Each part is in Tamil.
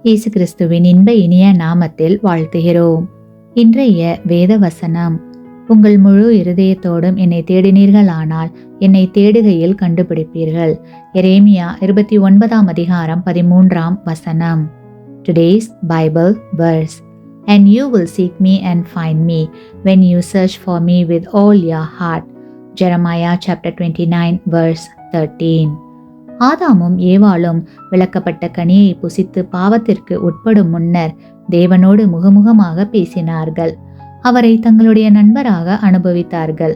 இயேசு கிறிஸ்துவின் இன்ப இனிய நாமத்தில் வாழ்த்துகிறோம். இன்றைய வேத வசனம், உங்கள் முழு இருதயத்தோடும் என்னை தேடினீர்களானால் என்னை தேடுகையில் கண்டுபிடிப்பீர்கள். எரேமியா 29 அதிகாரம் 13 வசனம். Today's Bible verse. And you will seek me and find me when you search for me with all your heart. Jeremiah chapter 29 verse 13. ஆதாமும் ஏவாளும் விளக்கப்பட்ட கனியை புசித்து பாவத்திற்கு உட்படும் முன்னர் தேவனோடு முகமுகமாக பேசினார்கள். அவரை தங்களுடைய நண்பராக அனுபவித்தார்கள்.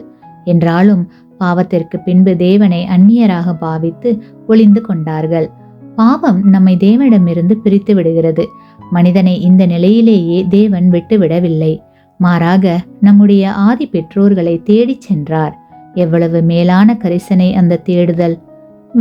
என்றாலும் பாவத்திற்கு பின்பு தேவனை அந்நியராக பாவித்து ஒளிந்து கொண்டார்கள். பாவம் நம்மை தேவனிடமிருந்து பிரித்து விடுகிறது. மனிதனை இந்த நிலையிலேயே தேவன் விட்டுவிடவில்லை. மாறாக நம்முடைய ஆதி பெற்றோர்களை தேடிச் சென்றார். எவ்வளவு மேலான கரிசனை அந்த தேடுதல்!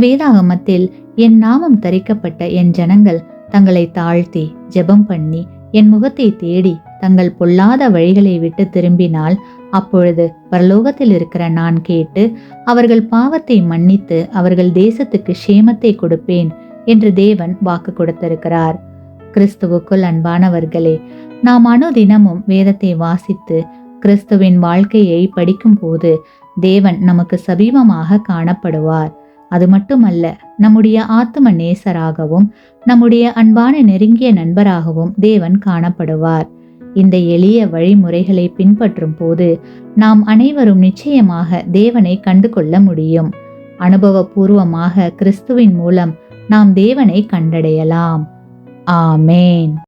வேதாகமத்தில், என் நாமம் தரிக்கப்பட்ட என் ஜனங்கள் தங்களை தாழ்த்தி ஜெபம் பண்ணி என் முகத்தை தேடி தங்கள் பொல்லாத வழிகளை விட்டு திரும்பினால் அப்பொழுது பரலோகத்தில் இருக்கிற நான் கேட்டு அவர்கள் பாவத்தை மன்னித்து அவர்கள் தேசத்துக்கு சேமத்தை கொடுப்பேன் என்று தேவன் வாக்கு கொடுத்திருக்கிறார். கிறிஸ்துவுக்குள் அன்பானவர்களே, நாம் அனுதினமும் வேதத்தை வாசித்து கிறிஸ்துவின் வாழ்க்கையை படிக்கும் போது தேவன் நமக்கு சமீபமாக காணப்படுவார். அது மட்டுமல்ல, நம்முடைய ஆத்தும நேசராகவும் நம்முடைய அன்பான நெருங்கிய நண்பராகவும் தேவன் காணப்படுவார். இந்த எளிய வழிமுறைகளை பின்பற்றும் போது நாம் அனைவரும் நிச்சயமாக தேவனை கண்டு கொள்ள முடியும். அனுபவபூர்வமாக கிறிஸ்துவின் மூலம் நாம் தேவனை கண்டடையலாம். ஆமேன்.